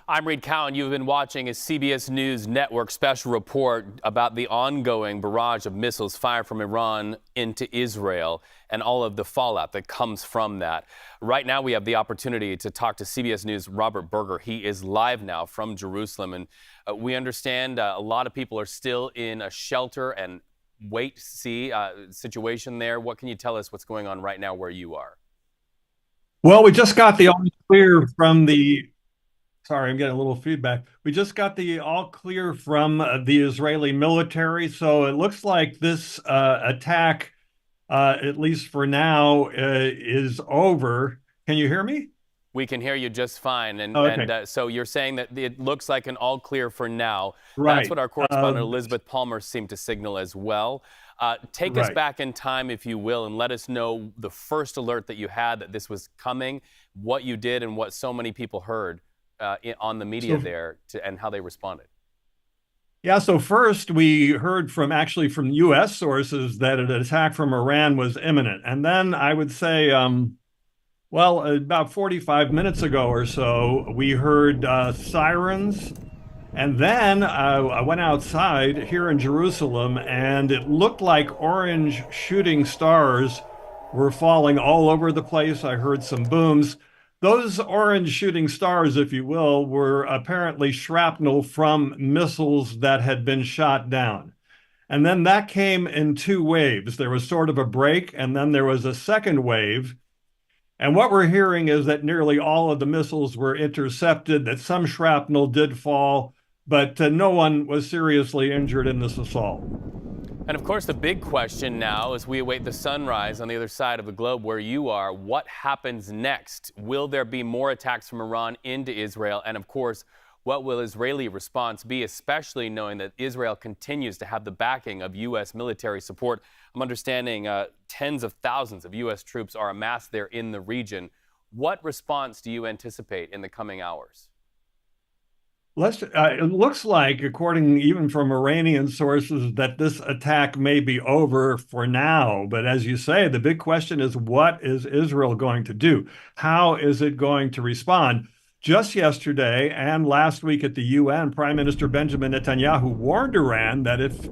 I'm Reed Cowan. You've been watching a CBS News Network special report about the ongoing barrage of missiles fired from Iran into Israel and all of the fallout that comes from that. Right now, we have the opportunity to talk to CBS News' Robert Berger. He is live now from Jerusalem, and we understand a lot of people are still in a shelter and wait-see situation there. What can you tell us what's going on right now where you are? Well, we just got the all clear from the. Sorry, I'm getting a little feedback. We just got the all clear from the Israeli military. So it looks like this attack, at least for now, is over. Can you hear me? We can hear you just fine. And, Okay, so you're saying that it looks like an all clear for now. That's right. what our correspondent Elizabeth Palmer seemed to signal as well. Take us Right. back in time, if you will, and let us know the first alert that you had that this was coming, what you did, and what so many people heard on the media So, there and how they responded. yeah, so first we heard from U.S. sources that an attack from Iran was imminent. And then I would say, well, about 45 minutes ago or so, we heard sirens. And then I went outside here in Jerusalem, and it looked like orange shooting stars were falling all over the place. I heard some booms. Those orange shooting stars, if you will, were apparently shrapnel from missiles that had been shot down. And then that came in two waves. There was sort of a break, and then there was a second wave. And what we're hearing is that nearly all of the missiles were intercepted, that some shrapnel did fall, but no one was seriously injured in this assault. And of course, the big question now, as we await the sunrise on the other side of the globe where you are, what happens next? Will there be more attacks from Iran into Israel? And of course, what will Israeli response be, especially knowing that Israel continues to have the backing of U.S. military support? I'm understanding tens of thousands of U.S. troops are amassed there in the region. What response do you anticipate in the coming hours? It looks like, according even from Iranian sources, that this attack may be over for now. But as you say, the big question is, what is Israel going to do? How is it going to respond? Just yesterday and last week at the UN, Prime Minister Benjamin Netanyahu warned Iran that if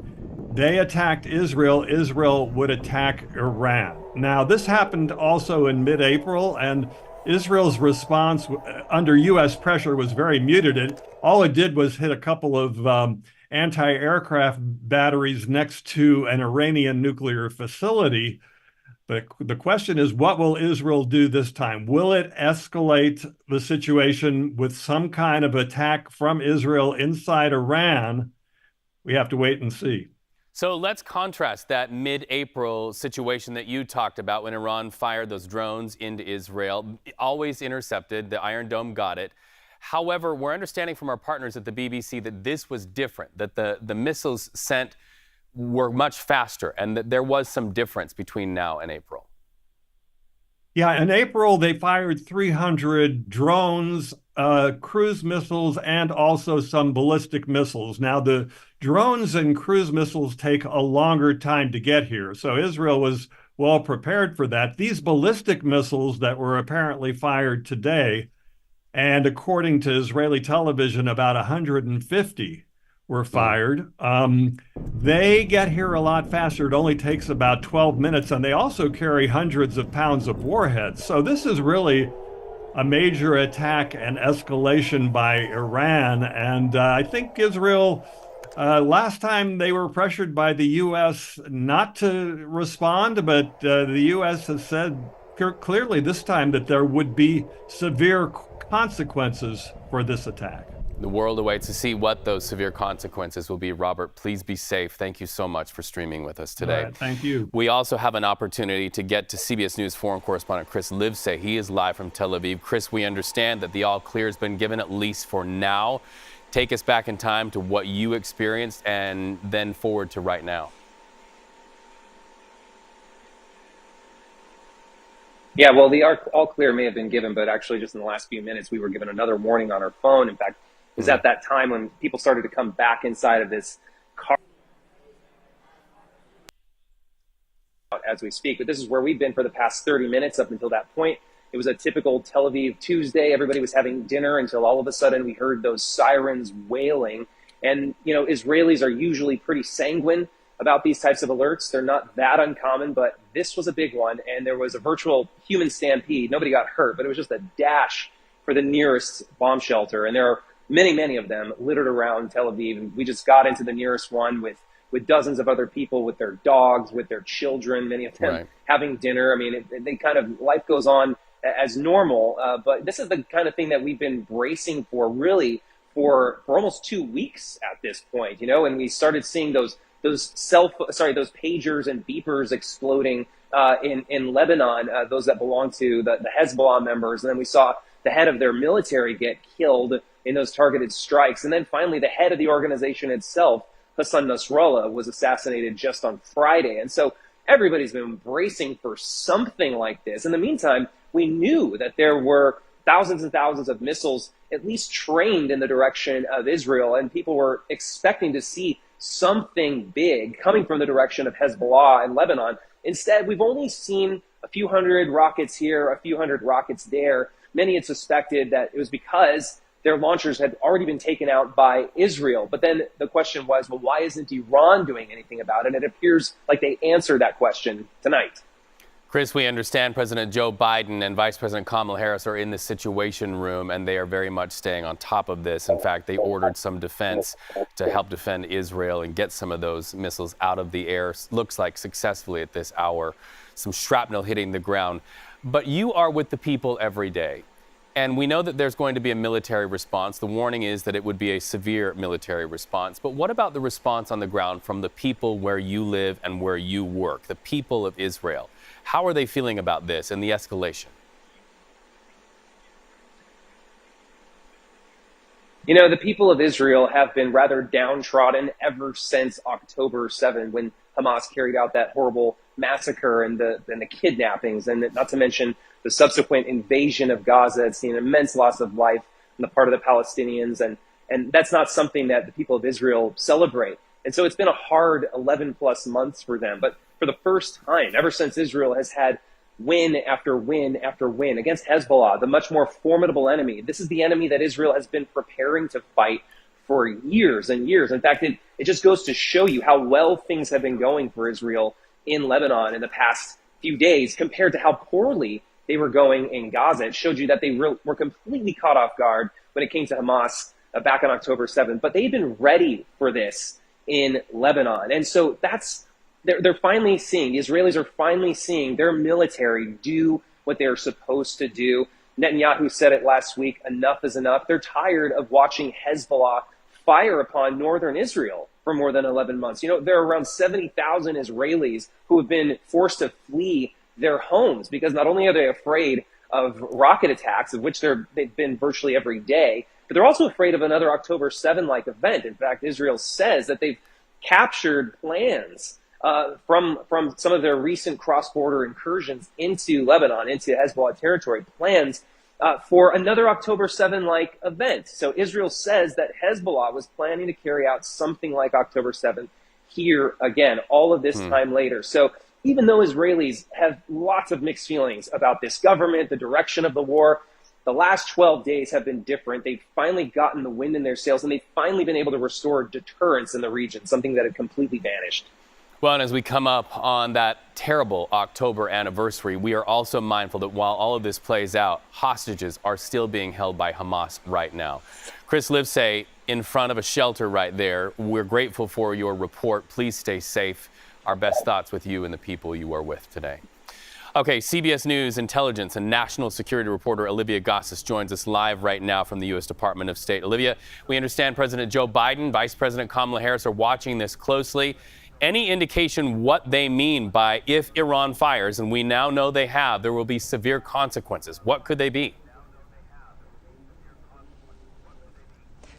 they attacked Israel, Israel would attack Iran. Now, this happened also in mid-April, and Israel's response under U.S. pressure was very muted. All it did was hit a couple of anti-aircraft batteries next to an Iranian nuclear facility. But the question is, what will Israel do this time? Will it escalate the situation with some kind of attack from Israel inside Iran? We have to wait and see. So let's contrast that mid-April situation that you talked about when Iran fired those drones into Israel, always intercepted. The Iron Dome got it. However, we're understanding from our partners at the BBC that this was different, that the missiles sent were much faster and that there was some difference between now and April. Yeah, in April, they fired 300 drones, cruise missiles, and also some ballistic missiles. Now, the drones and cruise missiles take a longer time to get here. So Israel was well prepared for that. These ballistic missiles that were apparently fired today, and according to Israeli television, about 150 were fired. They get here a lot faster. It only takes about 12 minutes, and they also carry hundreds of pounds of warheads. So this is really a major attack and escalation by Iran. And I think Israel, last time they were pressured by the U.S. not to respond, but the U.S. has said clearly this time that there would be severe consequences for this attack. The world awaits to see what those severe consequences will be. Robert, please be safe. Thank you so much for streaming with us today. Thank you. We also have an opportunity to get to CBS News foreign correspondent Chris Livesay. He is live from Tel Aviv. Chris, we understand that the all clear has been given, at least for now. Take us back in time to what you experienced and then forward to right now. Yeah, well, the all clear may have been given, but actually just in the last few minutes, we were given another warning on our phone. In fact, it was at that time when people started to come back inside of this car as we speak. But this is where we've been for the past 30 minutes up until that point. It was a typical Tel Aviv Tuesday. Everybody was having dinner until all of a sudden we heard those sirens wailing. And, Israelis are usually pretty sanguine about these types of alerts. They're not that uncommon, but this was a big one. And there was a virtual human stampede. Nobody got hurt, but it was just a dash for the nearest bomb shelter. And there are many, many of them littered around Tel Aviv. And we just got into the nearest one with dozens of other people, with their dogs, with their children, many of them having dinner. I mean, they kind of, life goes on as normal. But this is the kind of thing that we've been bracing for really for almost 2 weeks at this point, and we started seeing those pagers and beepers exploding in Lebanon, those that belong to the Hezbollah members. And then we saw the head of their military get killed in those targeted strikes. And then finally, the head of the organization itself, Hassan Nasrallah, was assassinated just on Friday. And so everybody's been bracing for something like this. In the meantime, we knew that there were thousands and thousands of missiles at least trained in the direction of Israel, and people were expecting to see something big coming from the direction of Hezbollah and Lebanon. Instead, we've only seen a few hundred rockets here, a few hundred rockets there. Many had suspected that it was because their launchers had already been taken out by Israel. But then the question was, well, why isn't Iran doing anything about it? And it appears like they answered that question tonight. Chris, we understand President Joe Biden and Vice President Kamala Harris are in the Situation Room, and they are very much staying on top of this. In fact, they ordered some defense to help defend Israel and get some of those missiles out of the air. Looks like successfully at this hour, some shrapnel hitting the ground. But you are with the people every day. And we know that there's going to be a military response. The warning is that it would be a severe military response. But what about the response on the ground from the people where you live and where you work, the people of Israel? How are they feeling about this and the escalation? The people of Israel have been rather downtrodden ever since October 7, when Hamas carried out that horrible massacre and the kidnappings, and not to mention the subsequent invasion of Gaza. It's seen an immense loss of life on the part of the Palestinians, and that's not something that the people of Israel celebrate. And so it's been a hard 11 plus months for them. But for the first time, ever since Israel has had win after win after win against Hezbollah, the much more formidable enemy, this is the enemy that Israel has been preparing to fight for years and years. In fact, it just goes to show you how well things have been going for Israel in Lebanon in the past few days compared to how poorly they were going in Gaza. It showed you that they were completely caught off guard when it came to Hamas back on October 7th. But they've been ready for this in Lebanon. And so they're finally seeing, the Israelis are finally seeing their military do what they're supposed to do. Netanyahu said it last week, enough is enough. They're tired of watching Hezbollah fire upon northern Israel for more than 11 months. There are around 70,000 Israelis who have been forced to flee their homes because not only are they afraid of rocket attacks, of which they've been virtually every day, but they're also afraid of another October 7-like event. In fact, Israel says that they've captured plans from some of their recent cross-border incursions into Lebanon, into Hezbollah territory, plans for another October 7-like event. So Israel says that Hezbollah was planning to carry out something like October 7th here again, all of this time later. So even though Israelis have lots of mixed feelings about this government, the direction of the war, the last 12 days have been different. They've finally gotten the wind in their sails, and they've finally been able to restore deterrence in the region, something that had completely vanished. Well, and as we come up on that terrible October anniversary, we are also mindful that while all of this plays out, hostages are still being held by Hamas right now. Chris Livesay in front of a shelter right there. We're grateful for your report. Please stay safe. Our best thoughts with you and the people you are with today. Okay, CBS News intelligence and national security reporter Olivia Gossis joins us live right now from the U.S. Department of State. Olivia, we understand President Joe Biden, Vice President Kamala Harris are watching this closely. Any indication what they mean by if Iran fires, and we now know they have, there will be severe consequences. What could they be?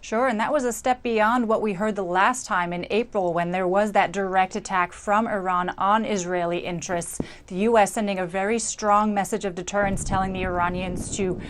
Sure, and that was a step beyond what we heard the last time in April when there was that direct attack from Iran on Israeli interests. The U.S. sending a very strong message of deterrence, telling the Iranians to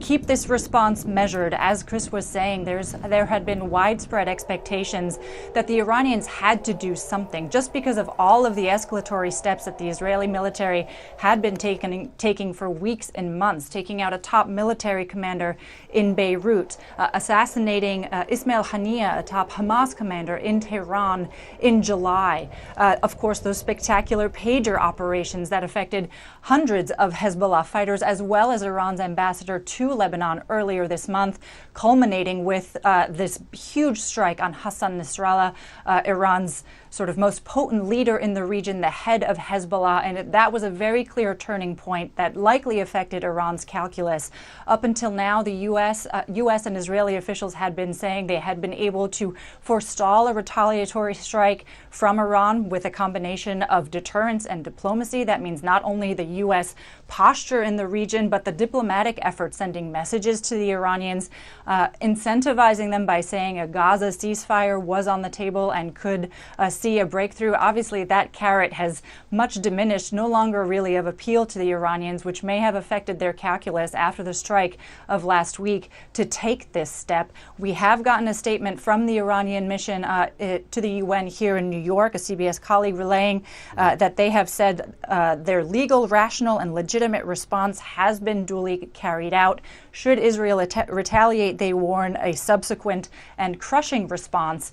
keep this response measured. As Chris was saying, there had been widespread expectations that the Iranians had to do something just because of all of the escalatory steps that the Israeli military had been taking for weeks and months, taking out a top military commander in Beirut, assassinating Ismail Haniyeh, a top Hamas commander in Tehran in July. Of course, those spectacular pager operations that affected hundreds of Hezbollah fighters, as well as Iran's ambassador to Lebanon earlier this month, culminating with this huge strike on Hassan Nasrallah, Iran's sort of most potent leader in the region, the head of Hezbollah. And that was a very clear turning point that likely affected Iran's calculus. Up until now, the U.S. and Israeli officials had been saying they had been able to forestall a retaliatory strike from Iran with a combination of deterrence and diplomacy. That means not only the U.S. posture in the region, but the diplomatic effort, sending messages to the Iranians, incentivizing them by saying a Gaza ceasefire was on the table and could see a breakthrough. Obviously, that carrot has much diminished, no longer really of appeal to the Iranians, which may have affected their calculus after the strike of last week to take this step. We have gotten a statement from the Iranian mission to the UN here in New York, a CBS colleague relaying that they have said their legal, rational, and legitimate response has been duly carried out. Should Israel retaliate, they warn a subsequent and crushing response.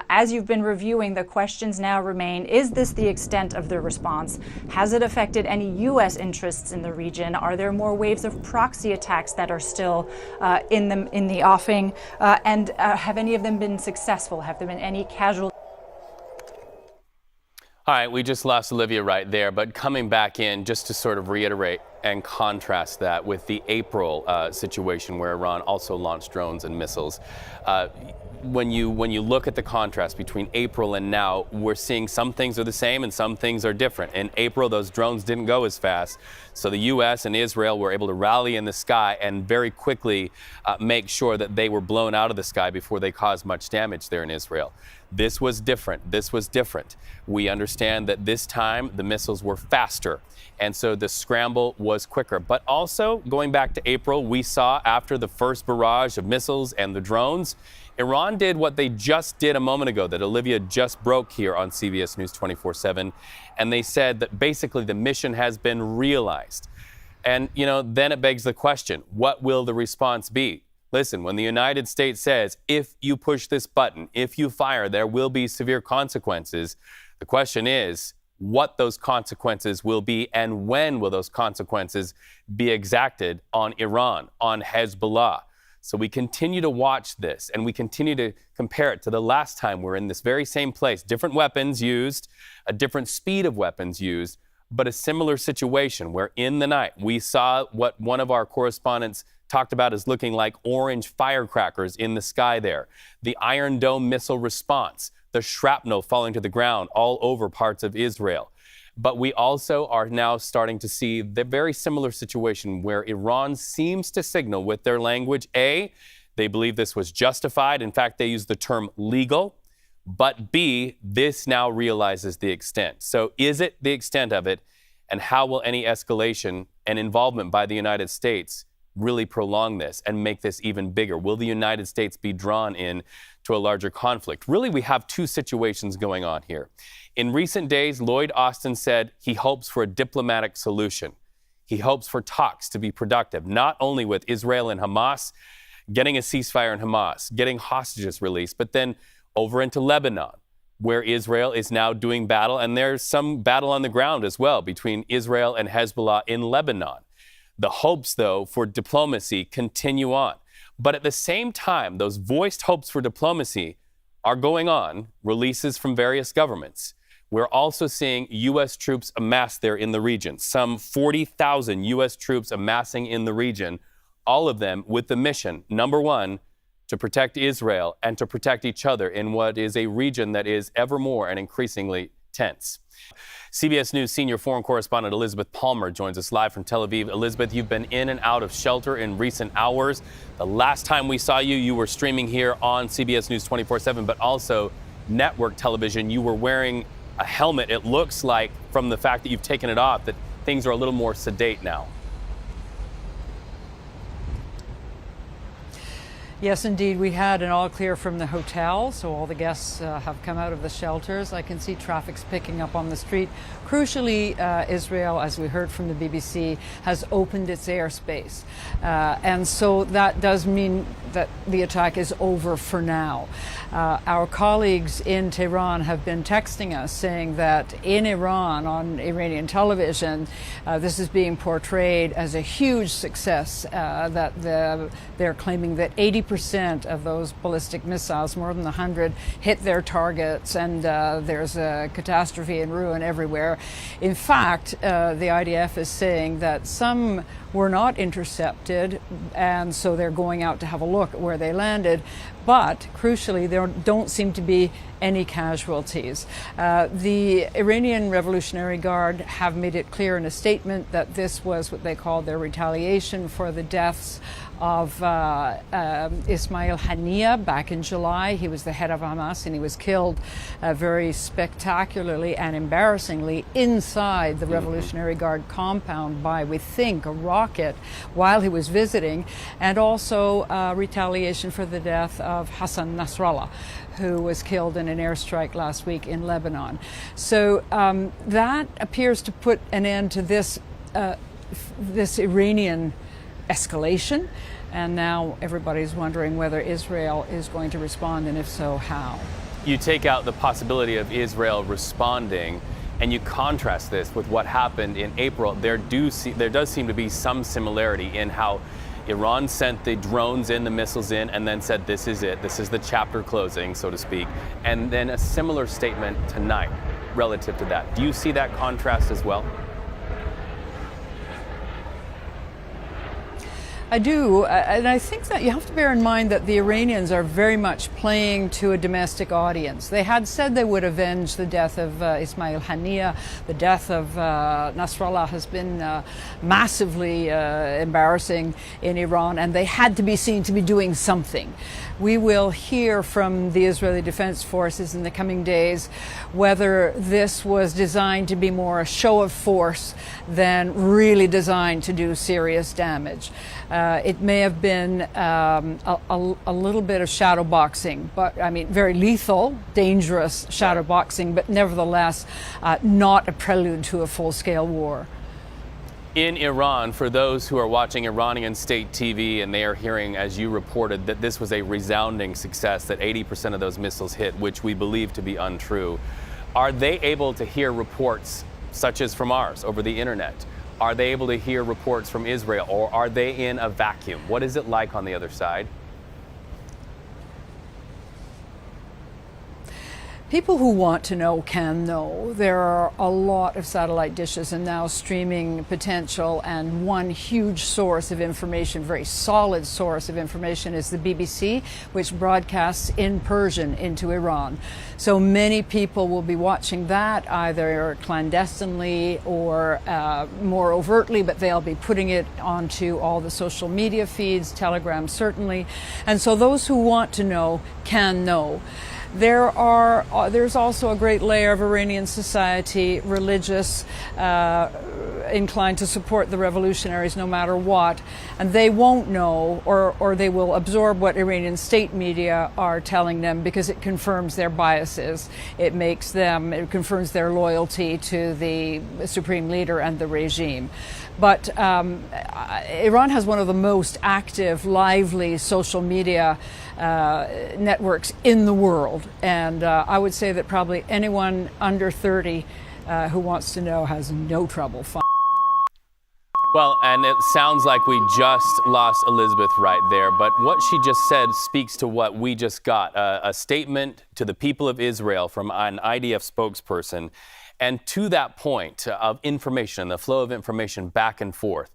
As you've been reviewing, the questions now remain: is this the extent of the response? Has it affected any U.S. interests in the region? Are there more waves of proxy attacks that are still in the offing? And have any of them been successful? Have there been any casualties? All right, we just lost Olivia right there, but coming back in just to sort of reiterate and contrast that with the April situation where Iran also launched drones and missiles. When you look at the contrast between April and now, we're seeing some things are the same and some things are different. In April, those drones didn't go as fast, so the U.S. and Israel were able to rally in the sky and very quickly make sure that they were blown out of the sky before they caused much damage there in Israel. This was different. This was different. We understand that this time the missiles were faster, and so the scramble was quicker. But also, going back to April, we saw after the first barrage of missiles and the drones, Iran did what they just did a moment ago that Olivia just broke here on CBS News 24/7, and they said that basically the mission has been realized. And, then it begs the question, what will the response be? Listen, when the United States says, if you push this button, if you fire, there will be severe consequences, the question is what those consequences will be and when will those consequences be exacted on Iran, on Hezbollah. So we continue to watch this and we continue to compare it to the last time we're in this very same place. Different weapons used, a different speed of weapons used, but a similar situation where in the night we saw what one of our correspondents talked about as looking like orange firecrackers in the sky there. The Iron Dome missile response, the shrapnel falling to the ground all over parts of Israel. But we also are now starting to see the very similar situation where Iran seems to signal with their language, A, they believe this was justified. In fact, they use the term legal. But B, this now realizes the extent. So is it the extent of it? And how will any escalation and involvement by the United States really prolong this and make this even bigger? Will the United States be drawn in to a larger conflict? Really, we have two situations going on here. In recent days, Lloyd Austin said he hopes for a diplomatic solution. He hopes for talks to be productive, not only with Israel and Hamas, getting a ceasefire in Hamas, getting hostages released, but then over into Lebanon, where Israel is now doing battle, and there's some battle on the ground as well between Israel and Hezbollah in Lebanon. The hopes, though, for diplomacy continue on. But at the same time, those voiced hopes for diplomacy are going on, releases from various governments. We're also seeing U.S. troops amass there in the region, some 40,000 U.S. troops amassing in the region, all of them with the mission, number one, to protect Israel and to protect each other in what is a region that is ever more and increasingly tense. CBS News senior foreign correspondent Elizabeth Palmer joins us live from Tel Aviv. Elizabeth, you've been in and out of shelter in recent hours. The last time we saw you, you were streaming here on CBS News 24/7, but also network television. You were wearing a helmet. It looks like, from the fact that you've taken it off, that things are a little more sedate now. Yes, indeed. We had an all clear from the hotel, so all the guests have come out of the shelters. I can see traffic's picking up on the street. Crucially, Israel, as we heard from the BBC, has opened its airspace. And so that does mean that the attack is over for now. Our colleagues in Tehran have been texting us saying that in Iran, on Iranian television, this is being portrayed as a huge success, that they're claiming that 80% of those ballistic missiles, more than 100, hit their targets, and there's a catastrophe and ruin everywhere. In fact, the IDF is saying that some were not intercepted, and so they're going out to have a look at where they landed. But crucially, there don't seem to be any casualties. The Iranian Revolutionary Guard have made it clear in a statement that this was what they called their retaliation for the deaths of Ismail Haniyeh back in July. He was the head of Hamas, and he was killed very spectacularly and embarrassingly inside the Revolutionary Guard compound by, we think, a rocket while he was visiting, and also retaliation for the death of Hassan Nasrallah, who was killed in an airstrike last week in Lebanon. So that appears to put an end to this Iranian escalation, and now everybody's wondering whether Israel is going to respond, and if so, how. You take out the possibility of Israel responding, and you contrast this with what happened in April. There does seem to be some similarity in how Iran sent the drones in, the missiles in, and then said, this is it, this is the chapter closing, so to speak, and then a similar statement tonight relative to that. Do you see that contrast as well? I do, and I think that you have to bear in mind that the Iranians are very much playing to a domestic audience. They had said they would avenge the death of Ismail Haniyeh. The death of Nasrallah has been massively embarrassing in Iran, and they had to be seen to be doing something. We will hear from the Israeli Defense Forces in the coming days whether this was designed to be more a show of force than really designed to do serious damage. It may have been a little bit of shadow boxing, but I mean, very lethal, dangerous shadow boxing, but nevertheless not a prelude to a full-scale war. In Iran, for those who are watching Iranian state TV and they are hearing, as you reported, that this was a resounding success, that 80% of those missiles hit, which we believe to be untrue, are they able to hear reports such as from ours over the internet? Are they able to hear reports from Israel, or are they in a vacuum? What is it like on the other side? People who want to know can know. There are a lot of satellite dishes and now streaming potential, and one huge source of information, very solid source of information, is the BBC, which broadcasts in Persian into Iran. So many people will be watching that either clandestinely or more overtly, but they'll be putting it onto all the social media feeds, Telegram certainly. And so those who want to know can know. There's also a great layer of Iranian society, religious, inclined to support the revolutionaries no matter what, and they won't know, or they will absorb what Iranian state media are telling them because it confirms their biases. It confirms their loyalty to the supreme leader and the regime. But Iran has one of the most active, lively social media networks in the world. And I would say that probably anyone under 30 who wants to know has no trouble finding. Well, and it sounds like we just lost Elizabeth right there, but what she just said speaks to what we just got, a statement to the people of Israel from an IDF spokesperson. And to that point of information, the flow of information back and forth,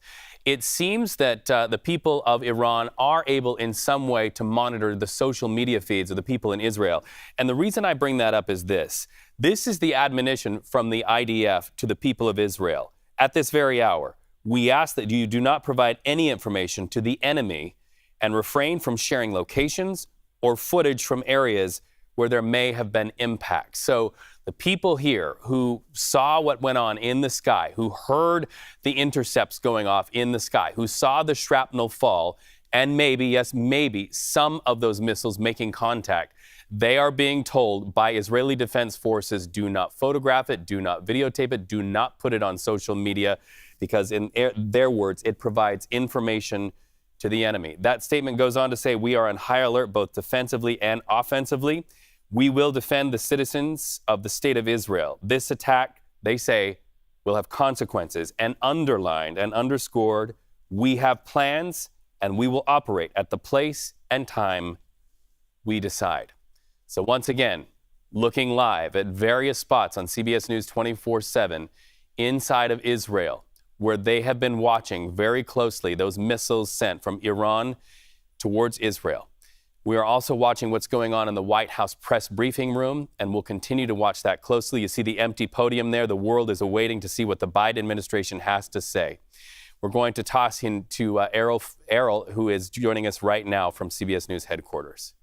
it seems that the people of Iran are able in some way to monitor the social media feeds of the people in Israel. And the reason I bring that up is this. This is the admonition from the IDF to the people of Israel. At this very hour, we ask that you do not provide any information to the enemy and refrain from sharing locations or footage from areas where there may have been impacts. So the people here who saw what went on in the sky, who heard the intercepts going off in the sky, who saw the shrapnel fall, and maybe, yes, maybe some of those missiles making contact, they are being told by Israeli Defense Forces, do not photograph it, do not videotape it, do not put it on social media, because in their words, it provides information to the enemy. That statement goes on to say, we are on high alert both defensively and offensively. We will defend the citizens of the state of Israel. This attack, they say, will have consequences, and underlined and underscored, we have plans and we will operate at the place and time we decide. So once again, looking live at various spots on CBS News 24/7 inside of Israel, where they have been watching very closely those missiles sent from Iran towards Israel. We are also watching what's going on in the White House press briefing room, and we'll continue to watch that closely. You see the empty podium there. The world is awaiting to see what the Biden administration has to say. We're going to toss into Errol, who is joining us right now from CBS News headquarters.